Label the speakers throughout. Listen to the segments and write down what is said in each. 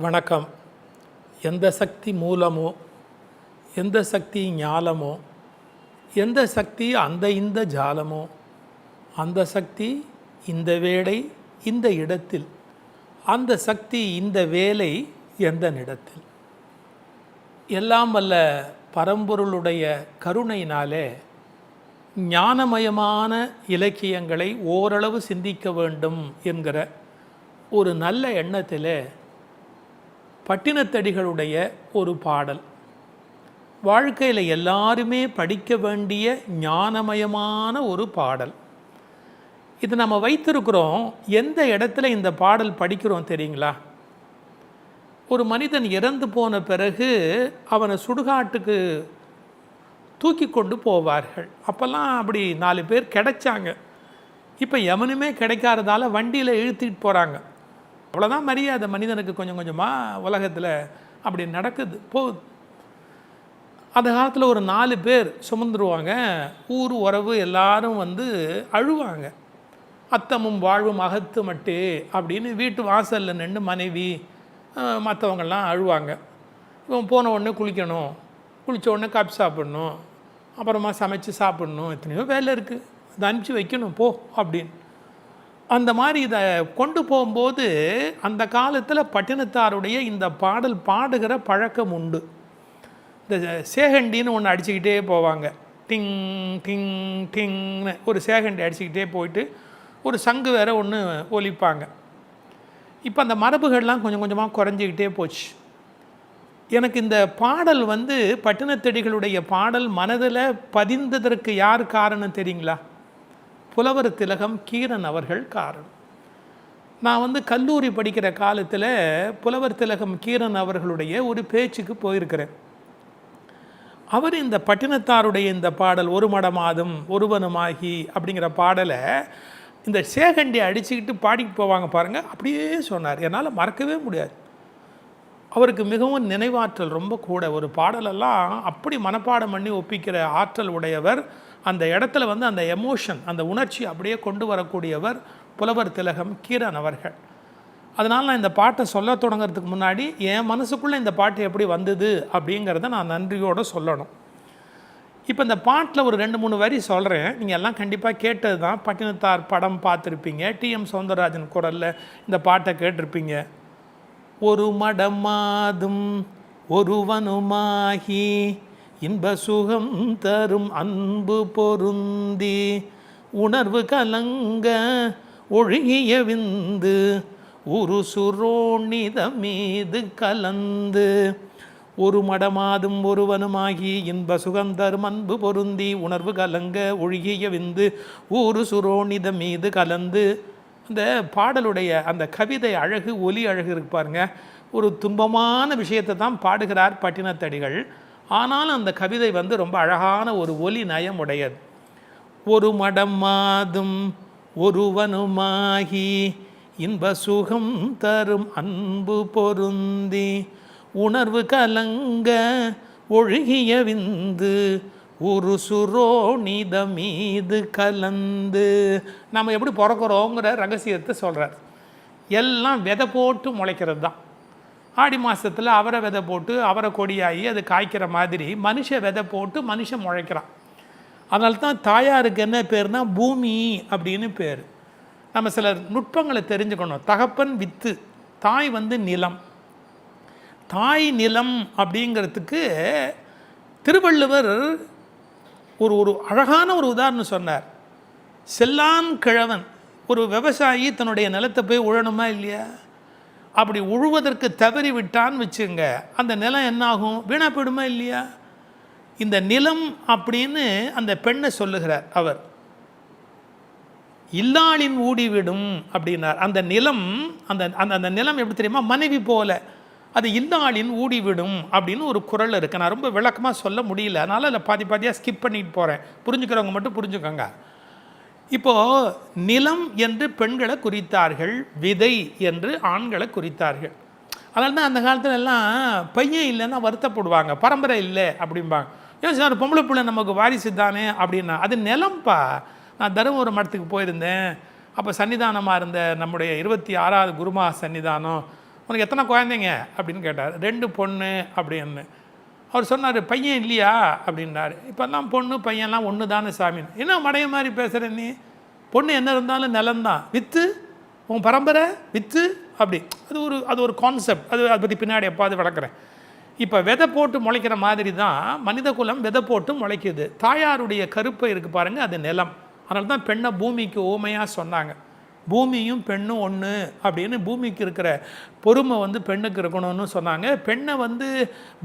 Speaker 1: வணக்கம். எந்த சக்தி மூலமோ, எந்த சக்தி ஞாலமோ, எந்த சக்தி அந்த இந்த ஜாலமோ, அந்த சக்தி இந்த வேளை இந்த இடத்தில், அந்த சக்தி இந்த வேலை எந்த இடத்தில். எல்லாம் வல்ல பரம்பொருளுடைய கருணையினாலே ஞானமயமான இலக்கியங்களை ஓரளவு சிந்திக்க வேண்டும் என்கிற ஒரு நல்ல எண்ணத்தில் பட்டினத்தடிகளுடைய ஒரு பாடல், வாழ்க்கையில் எல்லாருமே படிக்க வேண்டிய ஞானமயமான ஒரு பாடல். இது நம்ம வைத்திருக்கிறோம். எந்த இடத்துல இந்த பாடல் படிக்கிறோம் தெரியுங்களா? ஒரு மனிதன் இறந்து போன பிறகு அவனை சுடுகாட்டுக்கு தூக்கி கொண்டு போவார்கள். அப்போல்லாம் அப்படி 4 பேர் கிடைச்சாங்க. இப்போ எவனுமே கிடைக்காததால் வண்டியில் இழுத்திட்டு போகிறாங்க. அவ்வளோதான் மரியாதை மனிதனுக்கு. கொஞ்சம் கொஞ்சமாக உலகத்தில் அப்படி நடக்குது போகுது. அந்த காலத்தில் ஒரு 4 பேர் சுமந்துருவாங்க. ஊர் உறவு எல்லாரும் வந்து அழுவாங்க. அத்தமும் வாழ்வும் அகத்து மட்டு அப்படின்னு வீட்டு வாசலில் நின்று மனைவி மற்றவங்கள்லாம் அழுவாங்க. இவன் போன உடனே குளிக்கணும், குளித்த உடனே காப்பி சாப்பிட்ணும், அப்புறமா சமைச்சு சாப்பிட்ணும், எத்தனையோ வேலை இருக்குது, இதை அனுப்பிச்சி வைக்கணும் போ அப்படின்னு. அந்த மாதிரி இதை கொண்டு போகும்போது அந்த காலத்தில் பட்டினத்தாருடைய இந்த பாடல் பாடுகிற பழக்கம் உண்டு. இந்த சேகண்டின்னு ஒன்று அடிச்சுக்கிட்டே போவாங்க. டிங் டிங் டிங்னு ஒரு சேகண்டி அடிச்சுக்கிட்டே போயிட்டு ஒரு சங்கு வேற ஒன்று ஒலிப்பாங்க. இப்போ அந்த மரபுகள்லாம் கொஞ்சம் கொஞ்சமாக குறைஞ்சிக்கிட்டே போச்சு. எனக்கு இந்த பாடல் வந்து பட்டினத்தடிகளுடைய பாடல் மனதில் பதிந்ததற்கு யார் காரணம் தெரியுங்களா? புலவர் திலகம் கீரன் அவர்கள் காரணம். நான் வந்து கல்லூரி படிக்கிற காலத்தில் புலவர் திலகம் கீரன் அவர்களுடைய ஒரு பேச்சுக்கு போயிருக்கிறேன். அவர் இந்த பட்டினத்தாருடைய இந்த பாடல் ஒரு மடமாதும் ஒருவனுமாகி அப்படிங்கிற பாடலை இந்த சேகண்டி அடிச்சுக்கிட்டு பாடிட்டு போவாங்க பாருங்கள், அப்படியே சொன்னார். என்னால் மறக்கவே முடியாது. அவருக்கு மிகவும் நினைவாற்றல் ரொம்ப கூட. ஒரு பாடலெல்லாம் அப்படி மனப்பாடம் பண்ணி ஒப்பிக்கிற ஆற்றல் உடையவர். அந்த இடத்துல வந்து அந்த எமோஷன், அந்த உணர்ச்சி அப்படியே கொண்டு வரக்கூடியவர் புலவர் திலகம் கீரன் அவர்கள். அதனால் நான் இந்த பாட்டை சொல்ல தொடங்கிறதுக்கு முன்னாடி என் மனசுக்குள்ளே இந்த பாட்டு எப்படி வந்தது அப்படிங்கிறத நான் நன்றியோடு சொல்லணும். இப்போ இந்த பாட்டில் ஒரு 2-3 வரி சொல்கிறேன். நீங்கள் எல்லாம் கண்டிப்பாக கேட்டது தான். பட்டினத்தார் படம் பார்த்துருப்பீங்க. டிஎம் சௌந்தரராஜன் குரலில் இந்த பாட்டை கேட்டிருப்பீங்க. ஒரு மடமாதும் ஒருவனுமாகி இன்ப சுகம் தரும் அன்பு பொருந்தி உணர்வு கலங்க ஒழுகிய விந்து ஒரு சுரோணித மீது கலந்து. ஒரு மடமாதும் ஒருவனுமாகி இன்ப சுகம் தரும் அன்பு பொருந்தி உணர்வு கலங்க ஒழுகிய விந்து ஒரு சுரோணித மீது கலந்து. அந்த பாடலுடைய அந்த கவிதை அழகு, ஒலி அழகு இருக்கு பாருங்க. ஒரு துன்பமான விஷயத்தை தான் பாடுகிறார் பட்டினத்தடிகள். ஆனாலும் அந்த கவிதை வந்து ரொம்ப அழகான ஒரு ஒலி நயம் உடையது. ஒரு மடமாதும் ஒருவனுமாகி இன்ப சுகம் தரும் அன்பு பொருந்தி உணர்வு கலங்க ஒழுகிய விந்து ஒரு சுரோணித மீது கலந்து. நம்ம எப்படி பிறக்கிறோங்கிற ரகசியத்தை சொல்கிறார். எல்லாம் விதை போட்டு முளைக்கிறது தான். ஆடி மாதத்தில் அவரை விதை போட்டு அவரை கொடியாகி அது காய்க்கிற மாதிரி மனுஷ விதை போட்டு மனுஷன் முளைக்கிறான். அதனால தான் தாயாருக்கு என்ன பேர்னா பூமி அப்படின்னு பேர். நம்ம சில நுட்பங்களை தெரிஞ்சுக்கணும். தகப்பன் வித்து, தாய் வந்து நிலம். தாய் நிலம் அப்படிங்கிறதுக்கு திருவள்ளுவர் ஒரு அழகான ஒரு உதாரணம் சொன்னார். செல்லான் கிழவன், ஒரு விவசாயி தன்னுடைய நிலத்தை போய் உழணுமா இல்லையா? அப்படி உழுவதற்கு தவறி விட்டான்னு வச்சுங்க, அந்த நிலம் என்னாகும்? வீணா போயிடுமா இல்லையா? இந்த நிலம் அப்படின்னு அந்த பெண்ணை சொல்லுகிறார் அவர். இல்லாளின் ஊடிவிடும் அப்படின்னார். அந்த நிலம் அந்த அந்த நிலம் எப்படி தெரியுமா? மனைவி போல. அது இல்லாளின் ஊடிவிடும் அப்படின்னு ஒரு குறள் இருக்குது. நான் ரொம்ப விளக்கமாக சொல்ல முடியல, அதனால் அதில் பாதியாக ஸ்கிப் பண்ணிட்டு போகிறேன். புரிஞ்சுக்கிறவங்க மட்டும் புரிஞ்சுக்கோங்க. இப்போது நிலம் என்று பெண்களை குறித்தார்கள், விதை என்று ஆண்களை குறித்தார்கள். அதனால தான் அந்த காலத்துல எல்லாம் பையன் இல்லைன்னா வருத்தப்படுவாங்க, பரம்பரை இல்லை அப்படிம்பாங்க. ஏன் சார் பொம்பளை பிள்ளை நமக்கு வாரிசு தானே அப்படின்னா, அது நிலம்பா. நான் தருமபுரம் மடத்துக்கு போயிருந்தேன். அப்போ சன்னிதானமாக இருந்த நம்முடைய 26வது குருமா சன்னிதானம் உனக்கு எத்தனை குழந்தைங்க அப்படின்னு கேட்டார். 2 பொண்ணு அப்படின்னு. அவர் சொன்னார், பையன் இல்லையா அப்படின்னாரு. இப்போல்லாம் பொண்ணு பையன்லாம் ஒன்று தானே சாமி. என்ன மடைய மாதிரி பேசுகிற நீ? பொண்ணு என்ன இருந்தாலும் நிலம்தான், விற்று உன் பரம்பரை விற்று அப்படி. அது ஒரு கான்செப்ட். அதை பற்றி பின்னாடி எப்பாவது வளர்க்குறேன். இப்போ விதை போட்டு முளைக்கிற மாதிரி தான் மனித குலம் விதை போட்டு முளைக்குது. தாயாருடைய கருப்பை இருக்குது பாருங்கள், அது நிலம். அதனால தான் பெண்ணை பூமிக்கு ஊமையாக சொன்னாங்க. பூமியும் பெண்ணும் ஒன்று அப்படின்னு. பூமிக்கு இருக்கிற பொறுமை பெண்ணுக்கு இருக்கணும்னு சொன்னாங்க. பெண்ணை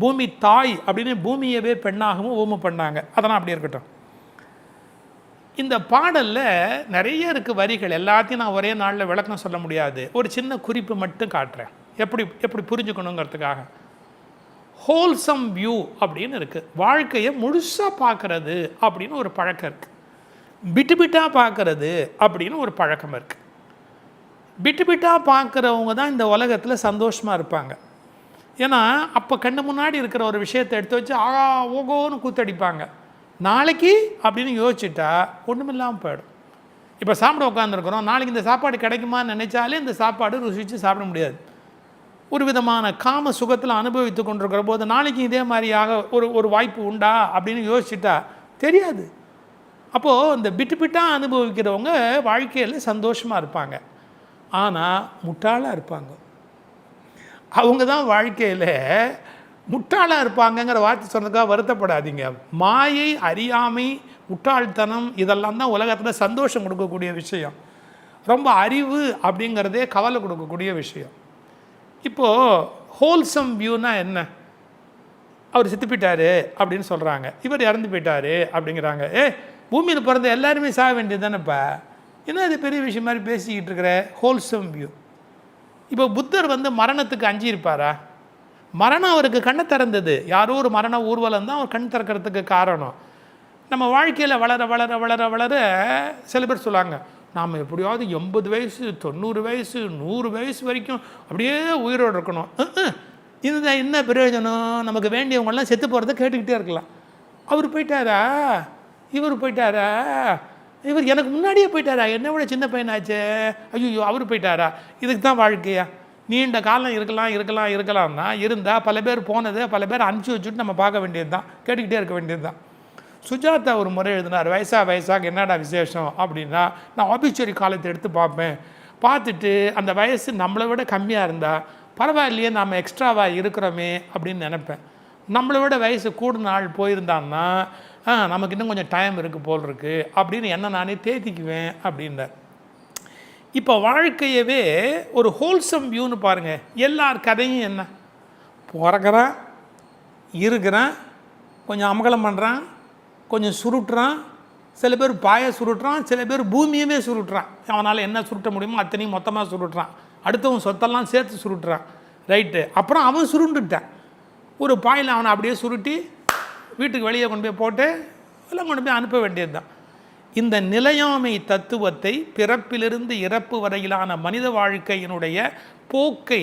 Speaker 1: பூமி தாய் அப்படின்னு பூமியவே பெண்ணாகவும் ஊமை பண்ணாங்க. அதெல்லாம் அப்படி இருக்கட்டும். இந்த பாடலில் நிறைய இருக்குது வரிகள். எல்லாத்தையும் நான் ஒரே நாளில் விளக்கம் சொல்ல முடியாது. ஒரு சின்ன குறிப்பு மட்டும் காட்டுறேன், எப்படி புரிஞ்சுக்கணுங்கிறதுக்காக. ஹோல்சம் வியூ அப்படின்னு இருக்குது. வாழ்க்கையை முழுசாக பார்க்குறது அப்படின்னு ஒரு பழக்கம் இருக்குது. பிட்டு பிட்டாக பார்க்குறது அப்படின்னு ஒரு பழக்கம் இருக்குது. பிட்டு பிட்டாக பார்க்குறவங்க தான் இந்த உலகத்தில் சந்தோஷமாக இருப்பாங்க. ஏன்னா அப்போ கண்ணு முன்னாடி இருக்கிற ஒரு விஷயத்தை எடுத்து வச்சு ஓகோன்னு கூத்தடிப்பாங்க. நாளைக்கு அப்படின்னு யோசிச்சுட்டா ஒன்றுமில்லாமல் போயிடும். இப்போ சாப்பிட உட்காந்துருக்குறோம், நாளைக்கு இந்த சாப்பாடு கிடைக்குமான்னு நினச்சாலே இந்த சாப்பாடு ருசித்து சாப்பிட முடியாது. ஒரு விதமான காம சுகத்தில் அனுபவித்து கொண்டிருக்கிற போது நாளைக்கு இதே மாதிரியாக ஒரு வாய்ப்பு உண்டா அப்படின்னு யோசிச்சுட்டா தெரியாது. அப்போது இந்த பிட்டு பிட்டாக அனுபவிக்கிறவங்க வாழ்க்கையில் சந்தோஷமாக இருப்பாங்க. ஆனால் முட்டாளாக இருப்பாங்க. அவங்க தான் வாழ்க்கையில் முட்டாளாக இருப்பாங்கங்கிற வார்த்தை சொன்னதுக்காக வருத்தப்படாதீங்க. மாயை, அறியாமை, முட்டாள்தனம் இதெல்லாம் தான் உலகத்தில் சந்தோஷம் கொடுக்கக்கூடிய விஷயம். ரொம்ப அறிவு அப்படிங்கிறதே கவலை கொடுக்கக்கூடிய விஷயம். இப்போது ஹோல்சம் வியூனா என்ன? அவர் செத்து போயிட்டாரு அப்படின்னு சொல்கிறாங்க, இவர் இறந்து போயிட்டாரு அப்படிங்கிறாங்க. பூமியில் பிறந்த எல்லாருமே சாக வேண்டியது தானேப்பா, என்ன இது பெரிய விஷயம் மாதிரி பேசிக்கிட்டு இருக்கிற? Wholesome view. இப்போ புத்தர் மரணத்துக்கு அஞ்சிருப்பாரா? மரணம் அவருக்கு கண்ணை திறந்தது. யாரோ ஒரு மரண ஊர்வலம் தான் அவர் கண் திறக்கிறதுக்கு காரணம். நம்ம வாழ்க்கையில் வளர வளர வளர வளர சில பேர் சொல்லுவாங்க, நாம் எப்படியாவது 80 வயசு 90 வயசு 100 வயசு வரைக்கும் அப்படியே உயிரோடு இருக்கணும். இந்த என்ன பிரயோஜனம்? நமக்கு வேண்டியவங்கெல்லாம் செத்து போகிறத கேட்டுக்கிட்டே இருக்கலாம். அவர் போயிட்டாரா, இவர் போயிட்டாரா, இவர் எனக்கு முன்னாடியே போயிட்டாரா, என்னை விட சின்ன பையனாச்சே, ஐயோ அவர் போயிட்டாரா. இதுக்கு தான் வாழ்க்கையா? நீண்ட காலம் இருக்கலாம்னா இருந்தால் பல பேர் போனது பல பேர் அனுப்பிச்சி வச்சுட்டு நம்ம பார்க்க வேண்டியது தான், கேட்டுக்கிட்டே இருக்க வேண்டியது தான். சுஜாதா ஒரு முறை எழுதினார், வயசாக என்னடா விசேஷம் அப்படின்னா, நான் ஆபிச்சுவரி காலத்தை எடுத்து பார்ப்பேன், பார்த்துட்டு அந்த வயசு நம்மளை விட கம்மியாக இருந்தால் பரவாயில்லையே நாம் எக்ஸ்ட்ராவாக இருக்கிறோமே அப்படின்னு நினைப்பேன். நம்மளை விட வயசு கூடு நாள் போயிருந்தான்னா நமக்கு இன்னும் கொஞ்சம் டைம் இருக்குது போல் இருக்குது அப்படின்னு என்ன நானே தேத்திக்குவேன் அப்படின்னார். இப்போ வாழ்க்கையவே ஒரு ஹோல்சம் வியூன்னு பாருங்கள். எல்லார் கதையும் என்ன? பிறகுறான், இருக்கிறான், கொஞ்சம் அமகலம் பண்ணுறான், கொஞ்சம் சுருட்டுறான், சில பேர் பாயை சுருட்டுறான், சில பேர் பூமியவே சுருட்டுறான். அவனால் என்ன சுருட்ட முடியுமோ அத்தனையும் மொத்தமாக சுருட்டுறான். அடுத்தவன் சொத்தெல்லாம் சேர்த்து சுருட்டுறான். ரைட்டு. அப்புறம் அவன் சுருண்டுட்டான். ஒரு பாயில் அவனை அப்படியே சுருட்டி வீட்டுக்கு வெளியே கொண்டு போய் போட்டு எல்லாம் கொண்டு போய் அனுப்ப வேண்டியது தான். இந்த நிலையாமை தத்துவத்தை பிறப்பிலிருந்து இறப்பு வரையிலான மனித வாழ்க்கையினுடைய போக்கை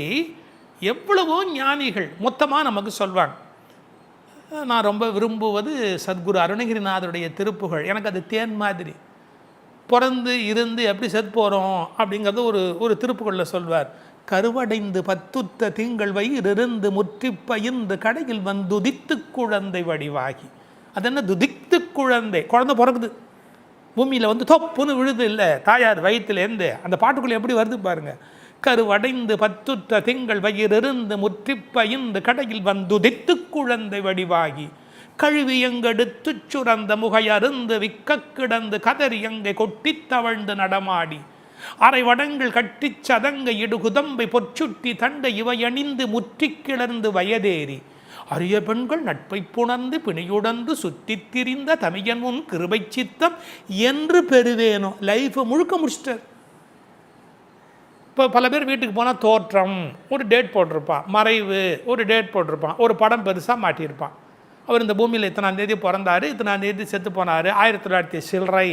Speaker 1: எவ்வளவோ ஞானிகள் மொத்தமாக நமக்கு சொல்வாங்க. நான் ரொம்ப விரும்புவது சத்குரு அருணகிரிநாதருடைய திருப்புகழ். எனக்கு அது தேன் மாதிரி. பிறந்து இருந்து எப்படி செத்து போகிறோம் அப்படிங்கிறது ஒரு திருப்புகழில் சொல்வார். கருவடைந்து 10 திங்கள் வயிறிருந்து முற்றி பயின்று கடையில் துதித்து குழந்தை வடிவாகி. அது என்ன துதித்து குழந்தை? குழந்தை பிறகுது, பூமியில் தொப்புன்னு விழுது இல்லை, தாயார் வயிற்றுலேருந்து. அந்த பாட்டுக்குள்ளே எப்படி வருது பாருங்கள். கருவடைந்து 10 திங்கள் வயிறிருந்து முற்றி பயின்று கடையில் துதித்து குழந்தை வடிவாகி கழுவி எங்கெடுத்து சுரந்த முகையருந்து விக்க கிடந்து கதறி எங்கை கொட்டித் தவழ்ந்து நடமாடி அரை வடங்கள் கட்டி சதங்க இடுகுதம்பை பொற்சுட்டி தண்டை இவை அணிந்து முற்றி கிளர்ந்து வயதேறி அரிய பெண்கள் நட்பை புணர்ந்து பிணியுடந்து சுற்றித் திரிந்த தமியன் உன் கிருபை சித்தம் என்று பெறுவேனோ. லைஃப்பை முழுக்க முடிச்சிட்டார். இப்போ பல பேர் வீட்டுக்கு போனால் தோற்றம் ஒரு டேட் போட்டிருப்பான், மறைவு ஒரு டேட் போட்டிருப்பான், ஒரு படம் பெருசாக மாட்டியிருப்பான். அவர் இந்த பூமியில் இத்தனாம் தேதி பிறந்தார், இத்தனாம் தேதி செத்து போனார், 1900 சில்லறை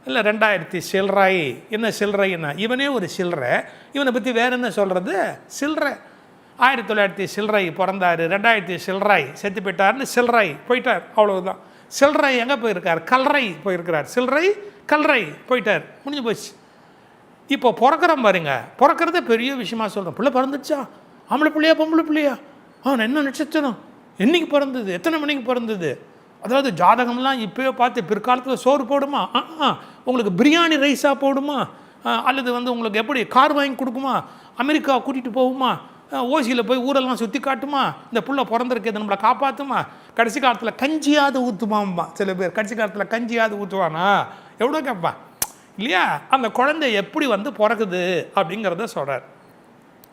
Speaker 1: இல்லை 2000 சில்லறை. என்ன சில்லறைன்னா இவனே ஒரு சில்லறை. இவனை பற்றி வேறு என்ன சொல்கிறது? சில்லறை. 1900 சில்லறை பிறந்தார், 2000 சில்லறை செத்து போயிட்டார்னு சில்லறை போயிட்டார், அவ்வளவுதான். சில்லறை எங்கே போயிருக்கார்? கல்றை போயிருக்கிறார். சில்லறை கல்றை போயிட்டார், முடிஞ்சு போச்சு. இப்போ பிறக்கிறோம் பாருங்க, பிறக்கிறத பெரிய விஷயமா சொல்கிறோம். பிள்ளை பிறந்துச்சா, ஆம்பளை பிள்ளையா பொம்பளை பிள்ளையா, அவன் என்ன நட்சத்திரம், என்னைக்கு பிறந்தது, எத்தனை மணிக்கு பிறந்தது, அதாவது ஜாதகம்லாம் இப்போயே பார்த்து பிற்காலத்தில் சோறு போடுமா, உங்களுக்கு பிரியாணி ரைஸாக போடுமா, அல்லது உங்களுக்கு எப்படி கார் வாங்கி கொடுக்குமா, அமெரிக்கா கூட்டிகிட்டு போகுமா, ஓசியில் போய் ஊரெல்லாம் சுற்றி காட்டுமா, இந்த புள்ள பிறந்திருக்கிறது நம்மளை காப்பாற்றுமா, கடைசி காலத்தில் கஞ்சியாவது ஊற்றுமாம்மா. சில பேர் கடைசி காலத்தில் கஞ்சியாவது ஊற்றுவானா, எவ்வளோ கேட்பான் இல்லையா. அந்த குழந்தை எப்படி பிறக்குது அப்படிங்கிறத சொல்கிறார்.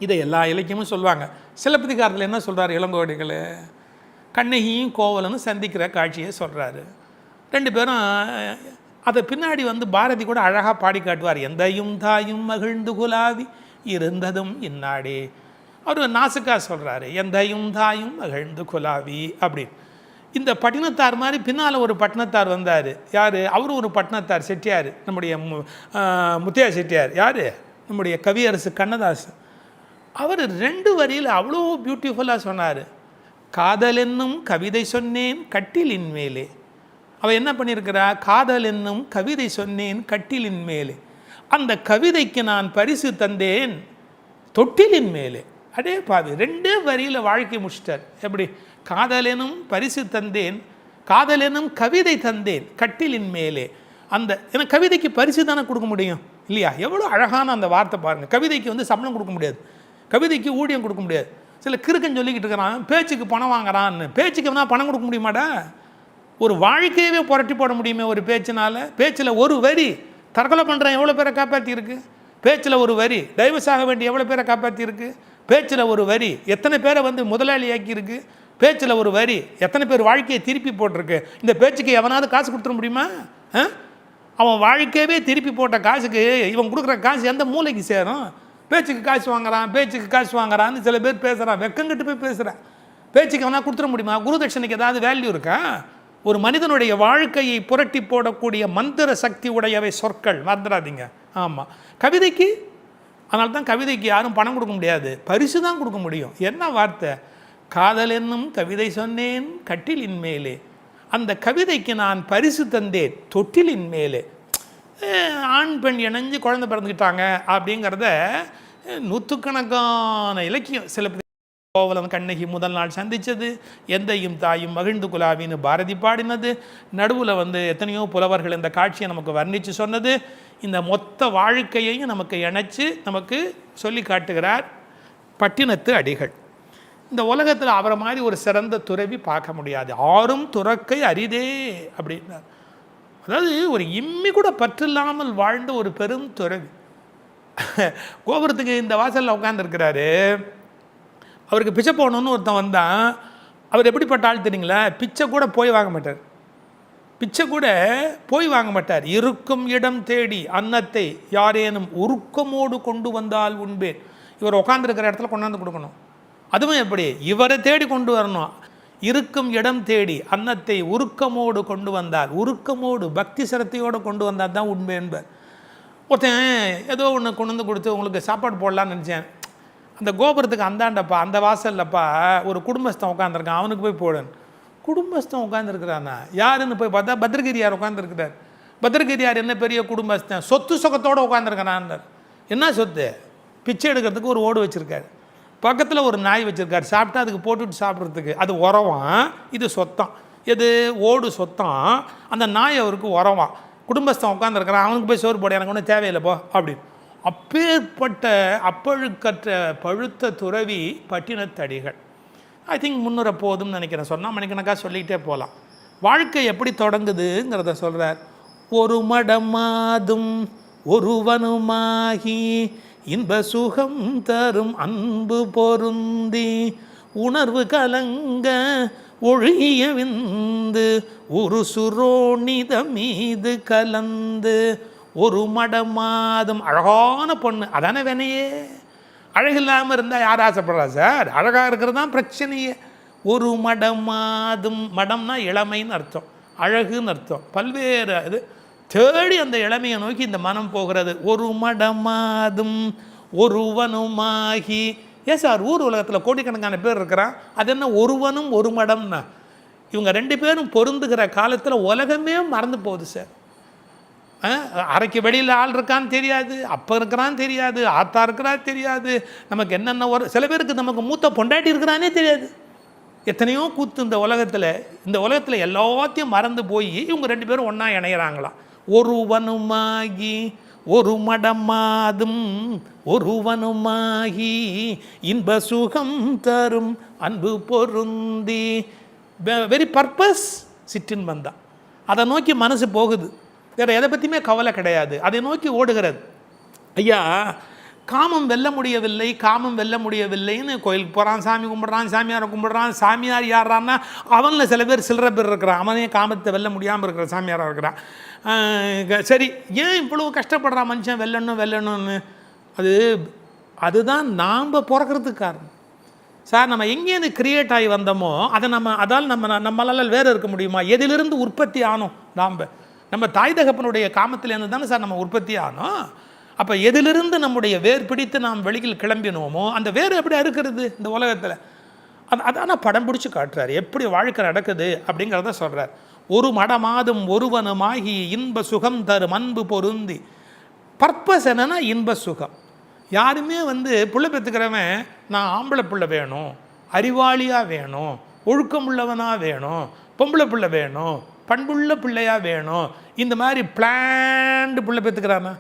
Speaker 1: இதை எல்லா இலக்கியமும் சொல்லுவாங்க. சிலப்பதிகாரத்தில் என்ன சொல்கிறார் இளங்கோவடிகள், கண்ணகியும் கோவலனும் சந்திக்கிற காட்சியை சொல்கிறாரு. ரெண்டு பேரும் அதை பின்னாடி பாரதி கூட அழகாக பாடி காட்டுவார். எந்தையும் தாயும் மகிழ்ந்து குலாவி இருந்ததும் இன்னாடே. அவர் நாசுக்கா சொல்கிறாரு, எந்தையும் தாயும் மகிழ்ந்து குலாவி அப்படின்னு. இந்த பட்டினத்தார் மாதிரி பின்னால் ஒரு பட்டினத்தார் வந்தார். யார்? அவரும் ஒரு பட்டினத்தார், செட்டியார், நம்முடைய முத்தையா செட்டியார். யார்? நம்முடைய கவியரசு கண்ணதாசன். அவர் 2 வரியில் அவ்வளோ பியூட்டிஃபுல்லாக சொன்னார். காதல் என்னும் கவிதை சொன்னேன் கட்டிலின் மேலே. அவள் என்ன பண்ணியிருக்கிறா? காதல் என்னும் கவிதை சொன்னேன் கட்டிலின் மேலே, அந்த கவிதைக்கு நான் பரிசு தந்தேன் தொட்டிலின் மேலே. அடே பாவி, 2 வரியில் வாழ்க்கை முடிச்சிட்டார். எப்படி? காதலெனும் பரிசு தந்தேன், காதலெனும் கவிதை தந்தேன் கட்டிலின் மேலே. அந்த எனக்கு கவிதைக்கு பரிசு தானே கொடுக்க முடியும் இல்லையா? எவ்வளோ அழகான அந்த வார்த்தை பாருங்கள். கவிதைக்கு சம்பளம் கொடுக்க முடியாது, கவிதைக்கு ஊதியம் கொடுக்க முடியாது. சில கிறுக்கன் சொல்லிக்கிட்டு இருக்கிறான், பேச்சுக்கு பணம் வாங்குறான்னு. பேச்சுக்கு வேணா பணம் கொடுக்க முடியுமாடா? ஒரு வாழ்க்கையவே புரட்டி போட முடியுமே ஒரு பேச்சினால. பேச்சில் ஒரு வரி தற்கொலை பண்ணுறேன் எவ்வளோ பேரை காப்பாற்றிருக்கு, பேச்சில் ஒரு வரி டைவர்ஸ் ஆக வேண்டிய எவ்வளோ பேரை காப்பாற்றிருக்கு, பேச்சில் ஒரு வரி எத்தனை பேரை முதலாளி ஆக்கியிருக்கு, பேச்சில் ஒரு வரி எத்தனை பேர் வாழ்க்கையை திருப்பி போட்டிருக்கு. இந்த பேச்சுக்கு எவனாவது காசு கொடுத்துட முடியுமா? அவன் வாழ்க்கையவே திருப்பி போட்ட காசுக்கு இவன் கொடுக்குற காசு எந்த மூளைக்கு சேரும்? பேச்சுக்கு காசு வாங்குறான், பேச்சுக்கு காசு வாங்குறான்னு சில பேர் பேசுகிறான், வெக்கங்கிட்டு போய் பேசுகிறேன். பேச்சுக்கு அவனா கொடுத்துட முடியுமா? குருதட்சணைக்கு ஏதாவது வேல்யூ இருக்கா? ஒரு மனிதனுடைய வாழ்க்கையை புரட்டி போடக்கூடிய மந்திர சக்தி உடையவை சொற்கள், மறந்துடாதீங்க. ஆமாம், கவிதைக்கு அதனால தான் கவிதைக்கு யாரும் பணம் கொடுக்க முடியாது, பரிசு தான் கொடுக்க முடியும். என்ன வார்த்தை? காதல் என்னும் கவிதை சொன்னேன் கட்டிலின் மேலே, அந்த கவிதைக்கு நான் பரிசு தந்தேன் தொட்டிலின் மேலே. ஆண் பெண் இணைஞ்சு குழந்தை பிறந்துக்கிட்டாங்க அப்படிங்கிறத நூற்றுக்கணக்கான இலக்கியம். சில கோவலன் கண்ணகி முதல் நாள் சந்தித்தது, எந்தையும் தாயும் மகிழ்ந்து குலாவின்னு பாரதி பாடினது, நடுவில் எத்தனையோ புலவர்கள் இந்த காட்சியை நமக்கு வர்ணித்து சொன்னது, இந்த மொத்த வாழ்க்கையையும் நமக்கு இணைச்சு நமக்கு சொல்லி காட்டுகிறார் பட்டினத்து அடிகள். இந்த உலகத்தில் அவரை மாதிரி ஒரு சிறந்த துறவி பார்க்க முடியாது. ஆறும் துறக்கை அரிதே அப்படின்னார். அதாவது ஒரு இம்மி கூட பற்றில்லாமல் வாழ்ந்த ஒரு பெரும் துறவி. கோபுரத்துக்கு இந்த வாசலில் உட்காந்துருக்கிறாரு. அவருக்கு பிச்சை போகணுன்னு ஒருத்தன் வந்தான். அவர் எப்படிப்பட்ட ஆள் தெரியுங்களா? பிச்சை கூட போய் வாங்க மாட்டார், பிச்சை கூட போய் வாங்க மாட்டார். இருக்கும் இடம் தேடி அன்னத்தை யாரேனும் உருக்கமோடு கொண்டு வந்தால் உண்பேன். இவர் உட்காந்துருக்கிற இடத்துல கொண்டாந்து கொடுக்கணும். அதுவும் எப்படி? இவரை தேடி கொண்டு வரணும். இருக்கும் இடம் தேடி அன்னத்தை உருக்கமோடு கொண்டு வந்தால், உருக்கமோடு பக்தி சிரத்தையோடு கொண்டு வந்தால் தான் உண்மை என்பர். ஒருத்தன் ஏதோ ஒன்று கொண்டு வந்து கொடுத்து உங்களுக்கு சாப்பாடு போடலான்னு நினச்சேன். அந்த கோபுரத்துக்கு அந்தாண்டப்பா, அந்த வாசல்லப்பா ஒரு குடும்பஸ்தன் உட்காந்துருக்கான், அவனுக்கு போய் போடுன்னு. குடும்பஸ்தன் உட்காந்துருக்கிறானா யாருன்னு போய் பார்த்தா பத்ரகிரியார் உட்காந்துருக்கிறார். பத்ரகிரியார் என்ன பெரிய குடும்பஸ்தன், சொத்து சொகத்தோடு உட்காந்துருக்கிறான்னார். என்ன சொத்து? பிச்சை எடுக்கிறதுக்கு ஒரு ஓடு வச்சுருக்காரு, பக்கத்தில் ஒரு நாய் வச்சுருக்காரு, சாப்பிட்டா அதுக்கு போட்டுட்டு சாப்பிட்றதுக்கு. அது உரவான், இது சொத்தம். எது? ஓடு சொத்தம். அந்த நாய் அவருக்கு உரவான். குடும்பஸ்தன் உட்காந்துருக்கிறான், அவனுக்கு போய் சோறு போட எனக்கு ஒன்றும் தேவையில்லை போ அப்படின்னு. அப்பேற்பட்ட அப்பழுக்கற்ற பழுத்த துறவி பட்டினத்தடிகள். ஐ திங்க் 300 போதும்னு நினைக்கிறேன். சொன்னால் மணிக்கணக்காக சொல்லிக்கிட்டே போகலாம். வாழ்க்கை எப்படி தொடங்குதுங்கிறத சொல்கிறார். ஒரு மடமாதும் ஒருவனுமாகி இன்ப சுகம் தரும் அன்பு பொருந்தி உணர்வு கலங்க ஒழிய விந்து ஒரு சுரோணித மீது கலந்து ஒரு மடமாதம். அழகான பொண்ணு அதானே வேணையே. அழகில்லாமல் இருந்தால் யார் ஆசைப்படுறா சார்? அழகாக இருக்கிறது தான் பிரச்சனையே. ஒரு மடமாதும், மடம்னா இளமைன்னு அர்த்தம், அழகுன்னு அர்த்தம். பல்வேறு இது தேடி அந்த இளமையை நோக்கி இந்த மனம் போகிறது. ஒரு மடமாதும் ஒருவனுமாகி. ஏன் சார் ஊர் உலகத்தில் கோடிக்கணக்கான பேர் இருக்கிறான், அது என்ன ஒருவனும் ஒரு மடம்னா? இவங்க 2 பேரும் பொருந்துகிற காலத்தில் உலகமே மறந்து போகுது சார். அரைக்கு வெளியில் ஆள் இருக்கான்னு தெரியாது, அப்போ இருக்கிறான்னு தெரியாது, ஆத்தா இருக்கிறான்னு தெரியாது, நமக்கு என்னென்ன ஒரு சில பேருக்கு நமக்கு மூத்த பொண்டாட்டி இருக்கிறானே தெரியாது. எத்தனையோ கூத்து இந்த உலகத்தில் எல்லாத்தையும் மறந்து போய் இவங்க 2 பேரும் ஒன்றா இணையிறாங்களாம். ஒருவனுமாகி ஒரு மடமாதும் ஒருவனுமாகி இன்ப சுகம் தரும் அன்பு பொருந்தி. வெரி பர்பஸ் சிற்றின் வந்தான், அதை நோக்கி மனசு போகுது, வேறு எதை பற்றியுமே கவலை கிடையாது, அதை நோக்கி ஓடுகிறது. ஐயா, காமம் வெல்ல முடியவில்லைன்னு கோயிலுக்கு போகிறான், சாமி கும்பிட்றான், சாமியாரை கும்பிட்றான். சாமியார் யாரான்னா அவனில் சில பேர் சில்லற பேர் இருக்கிறான், அவனே காமத்தை வெல்ல முடியாமல் இருக்கிற சாமியாராக இருக்கிறான். சரி, ஏன் இவ்வளோ கஷ்டப்படுறான் மனுஷன் வெல்லணும்னு? அதுதான் நாம் பிறக்கிறதுக்கு காரணம் சார். நம்ம எங்கேருந்து கிரியேட் ஆகி வந்தோமோ அதை நம்மளால் வேறு இருக்க முடியுமா? எதிலிருந்து உற்பத்தி ஆனோம்? நம்ம தாய் தகப்பனுடைய காமத்திலேருந்து தானே சார் நம்ம உற்பத்தி ஆனோம். அப்போ எதிலிருந்து நம்முடைய வேர் பிடித்து நாம் வெளியில் கிளம்பினோமோ அந்த வேர் எப்படி அறுக்கிறது இந்த உலகத்தில்? அதான் படம் பிடிச்சி காட்டுறாரு எப்படி வாழ்க்கை நடக்குது அப்படிங்கிறத சொல்கிறார். ஒரு மடமாதும் ஒருவனுமாகி இன்ப சுகம் தரும் அன்பு பொருந்தி. பர்பஸ் என்னன்னா இன்ப சுகம். யாருமே பிள்ளை பெற்றுக்கிறவன் நான் ஆம்பளை பிள்ளை வேணும், அறிவாளியாக வேணும், ஒழுக்கம் உள்ளவனாக வேணும், பொம்பளை பிள்ளை வேணும், பண்புள்ள பிள்ளையாக வேணும், இந்த மாதிரி பிளான்டு பிள்ளை பெற்றுக்கிறானா?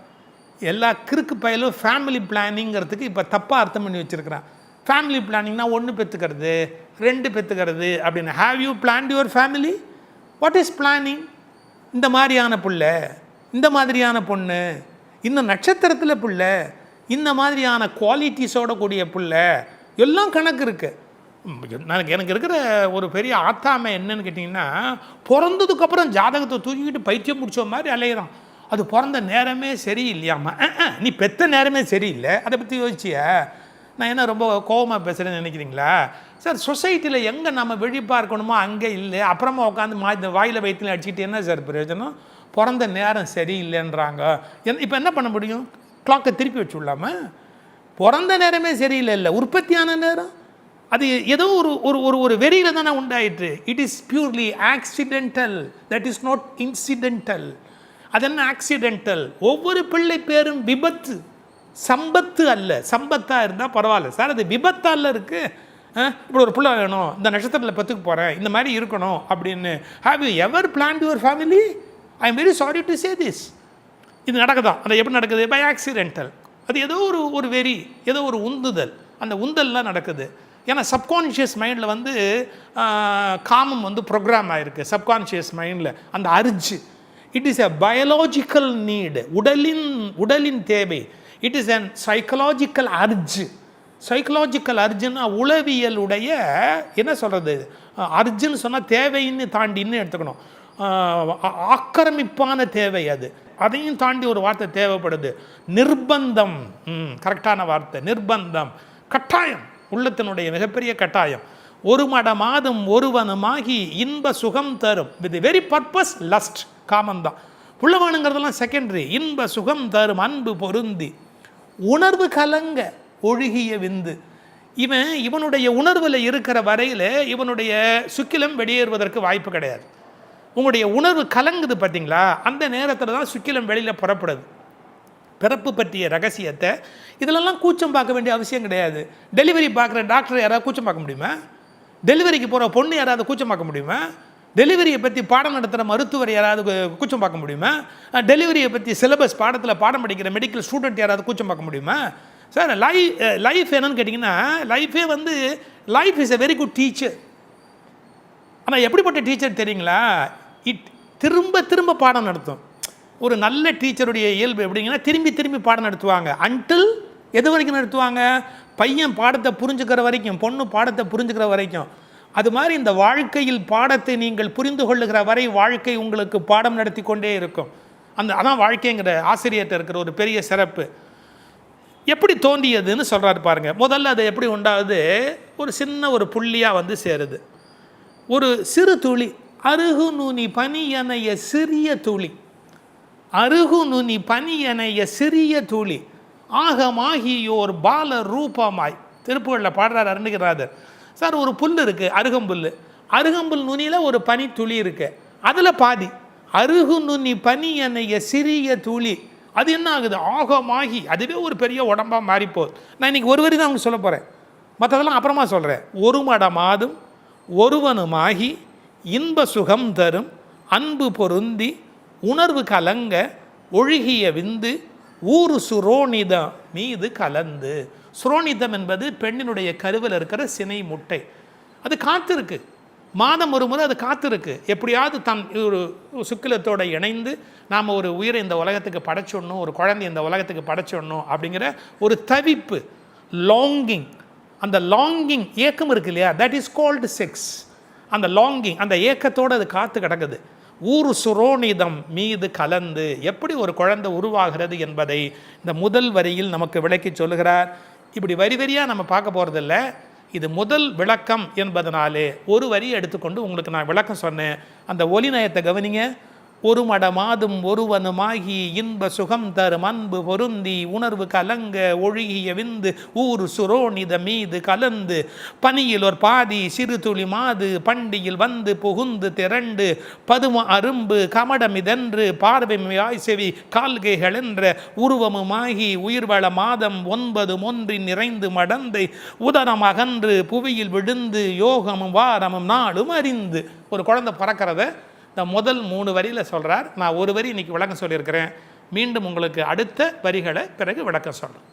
Speaker 1: எல்லா கிறுக்கு பயலும் ஃபேமிலி பிளானிங்கிறதுக்கு இப்போ தப்பாக அர்த்தம் பண்ணி வச்சுருக்கிறான். ஃபேமிலி பிளானிங்னா 1 பெற்றுக்கிறது 2 பெற்றுக்கிறது அப்படின்னு. Have you plant your family? What is planning? இந்த மாதிரியான பிள்ளை, இந்த மாதிரியான பொண்ணு, இந்த நட்சத்திரத்தில் பிள்ளை, இந்த மாதிரியான குவாலிட்டிஸோட கூடிய பிள்ளை, எல்லாம் கணக்கு இருக்குது. எனக்கு இருக்கிற ஒரு பெரிய ஆத்தாமை என்னன்னு கேட்டிங்கன்னா, பிறந்ததுக்கப்புறம் ஜாதகத்தை தூக்கிக்கிட்டு பைத்தியம் முடிச்ச மாதிரி அலையிறான். அது பிறந்த நேரமே சரியில்லையாம்மா. நீ பெற்ற நேரமே சரியில்லை, அதை பற்றி யோசிச்சிய? நான் என்ன ரொம்ப கோபமாக பேசுகிறேன்னு நினைக்கிறீங்களா சார்? சொசைட்டியில் எங்கே நம்ம விழிப்பாக இருக்கணுமோ அங்கே இல்லை, அப்புறமா உட்காந்து வாயில் வயிற்றுல அடிச்சுட்டு என்ன சார் பிரயோஜனம்? பிறந்த நேரம் சரியில்லைன்றாங்க. இப்போ என்ன பண்ண முடியும்? கிளாக்கை திருப்பி வச்சு விடலாமா? பிறந்த நேரமே சரியில்லை, உற்பத்தியான நேரம் அது ஏதோ ஒரு வெறியில் தானே உண்டாயிற்று. It is purely accidental, that is not incidental. அது என்ன ஆக்சிடென்டல்? ஒவ்வொரு பிள்ளை பேரும் விபத்து, சம்பத்து அல்ல. சம்பத்தாக இருந்தால் பரவாயில்ல சார், அது விபத்தால் இருக்குது. இப்படி ஒரு பிள்ளை வேணும், இந்த நட்சத்திரத்தில் பத்துக்கு போகிறேன், இந்த மாதிரி இருக்கணும் அப்படின்னு. Have you ever planned your family? I am very sorry to say this. இது நடக்குதான். அது எப்படி நடக்குது? By accidental. அது ஏதோ ஒரு வெறி, ஏதோ ஒரு உந்துதல், அந்த உந்தல்லாம் நடக்குது. ஏன்னா சப்கான்ஷியஸ் மைண்டில் காமம் ப்ரோக்ராம் ஆகிருக்கு. சப்கான்ஷியஸ் மைண்டில் அந்த urge, it is a biological need, உடலின் தேவை. It is an psychological urge. Psychological அர்ஜுன்னா உளவியலுடைய என்ன சொல்கிறது, அர்ஜுன்னு சொன்னால் தேவைன்னு தாண்டின்னு எடுத்துக்கணும். ஆக்கிரமிப்பான தேவை அது. அதையும் தாண்டி ஒரு வார்த்தை தேவைப்படுது, நிர்பந்தம். கரெக்டான வார்த்தை, நிர்பந்தம், கட்டாயம், உள்ளத்தினுடைய மிகப்பெரிய கட்டாயம். ஒரு மடமாதும் ஒருவனுமாகி இன்ப சுகம் தரும். வித் வெரி பர்பஸ் லஸ்ட், காமந்தான். புள்ளவானுங்கிறதெல்லாம் செகண்டரி. இன்ப சுகம் தரும் அன்பு பொருந்தி. உணர்வு கலங்க ஒழுகிய விந்து. இவனுடைய உணர்வில் இருக்கிற வரையில் இவனுடைய சுக்கிலம் வெளியேறுவதற்கு வாய்ப்பு கிடையாது. உங்களுடைய உணர்வு கலங்குது பார்த்தீங்களா, அந்த நேரத்தில் தான் சுக்கிலம் வெளியில் புறப்படுது. பிறப்பு பற்றிய ரகசியத்தை இதிலெல்லாம் கூச்சம் பார்க்க வேண்டிய அவசியம் கிடையாது. டெலிவரி பார்க்குற டாக்டர் யாராவது கூச்சம் பார்க்க முடியுமா? டெலிவரிக்கு போகிற பொண்ணு யாராவது கூச்சம் பார்க்க முடியுமா? டெலிவரியை பற்றி பாடம் நடத்துகிற மருத்துவர் யாராவது கூச்சம் பார்க்க முடியுமா? டெலிவரியை பற்றி சிலபஸ் பாடத்தில் பாடம் படிக்கிற மெடிக்கல் ஸ்டூடெண்ட் யாராவது கூச்சம் பார்க்க முடியுமா? சார், லைஃப் என்னன்னு கேட்டிங்கன்னா, லைஃபே life is a very good teacher. ஆனால் எப்படிப்பட்ட டீச்சர் தெரியுங்களா? திரும்ப திரும்ப பாடம் நடத்தும். ஒரு நல்ல டீச்சருடைய இயல்பு எப்படிங்கன்னா, திரும்பி திரும்பி பாடம் நடத்துவாங்க. அன்டில் எது வரைக்கும் நடத்துவாங்க? பையன் பாடத்தை புரிஞ்சுக்கிற வரைக்கும், பொண்ணு பாடத்தை புரிஞ்சுக்கிற வரைக்கும். அது மாதிரி இந்த வாழ்க்கையில் பாடத்தை நீங்கள் புரிந்து கொள்ளுகிற வரை வாழ்க்கை உங்களுக்கு பாடம் நடத்தி கொண்டே இருக்கும். அதான் வாழ்க்கைங்கிற ஆசிரியர்கிட்ட இருக்கிற ஒரு பெரிய சிறப்பு. எப்படி தோன்றியதுன்னு சொல்கிறாரு பாருங்க. முதல்ல அது எப்படி உண்டாகுது? ஒரு சின்ன ஒரு புள்ளியாக சேருது. ஒரு சிறு துளி, அருகு நுனி பனியனைய சிறிய துளி, அருகு நுனி பனியனைய சிறிய துளி, ஆகமாகியோர் பால ரூபமாய். திருப்புகழில் பாடுறார் அருணகிரிநாதர். சார், ஒரு புல் இருக்குது, அருகம்புல். அருகம்புல் நுனியில் ஒரு பனி துளி இருக்குது, அதில் பாதி. அருகு நுனி பனியனைய சிறிய துளி. அது என்ன ஆகுது? ஆகமாகி அதுவே ஒரு பெரிய உடம்பாக மாறிப்போகுது. நான் இன்றைக்கி ஒரு வரி தான் உங்களுக்கு சொல்ல போகிறேன், மற்றதெல்லாம் அப்புறமா சொல்கிறேன். ஒரு மடமாதும் ஒருவனுமாகி இன்ப சுகம் தரும் அன்பு பொருந்தி உணர்வு கலங்க ஒழுகிய விந்து ஊறு சுரோனிதம் மீது கலந்து. சுரோனிதம் என்பது பெண்ணினுடைய கருவில் இருக்கிற சினை முட்டை. அது காத்திருக்கு, மாதம் ஒரு முறை அது காத்திருக்கு. எப்படியாவது தன் ஒரு சுக்கிலத்தோடு இணைந்து நாம் ஒரு உயிரை இந்த உலகத்துக்கு படைச்சிடணும், ஒரு குழந்தை இந்த உலகத்துக்கு படைச்சிடணும் அப்படிங்கிற ஒரு தவிப்பு, லாங்கிங். அந்த லாங்கிங் ஏக்கம் இருக்கு இல்லையா, தட் இஸ் கால்டு செக்ஸ். அந்த லாங்கிங், அந்த ஏக்கத்தோடு அது காத்து கிடக்குது. ஊறு சுரோனிதம் மீது கலந்து எப்படி ஒரு குழந்தை உருவாகிறது என்பதை இந்த முதல் வரியில் நமக்கு விளக்கி சொல்லுகிறார். இப்படி வரி வரியாக நம்ம பார்க்க போகிறதில்ல, இது முதல் விளக்கம் என்பதனாலே ஒரு வரியை எடுத்துக்கொண்டு உங்களுக்கு நான் விளக்கம் சொன்னேன். அந்த ஒலி நயத்தை கவனிங்க. ஒரு மடமாதும் ஒருவனுமாகி இன்ப சுகம் தரும் அன்பு பொருந்தி உணர்வு கலங்க ஒழுகிய விந்து ஊறு சுரோனித மீது கலந்து பனியில் ஒரு பாதி சிறு துளி மாது பண்டியில் வந்து புகுந்து திரண்டு பதும அரும்பு கமடமிதென்று பார்வையாய் செவி கால்கைகள் என்ற உருவமுமாகி உயிர்வள மாதம் 9 ஒன்றின் நிறைந்து மடந்தை உதரம் அகன்று புவியில் விழுந்து யோகமும் வாரமும் நாளும் அறிந்து. ஒரு குழந்தை பறக்கிறத இந்த முதல் 3 வரியில் சொல்கிறார். நான் ஒரு வரி இன்றைக்கி விளக்கம் சொல்லியிருக்கிறேன். மீண்டும் உங்களுக்கு அடுத்த வரிகளை பிறகு விளக்கம் சொல்கிறேன்.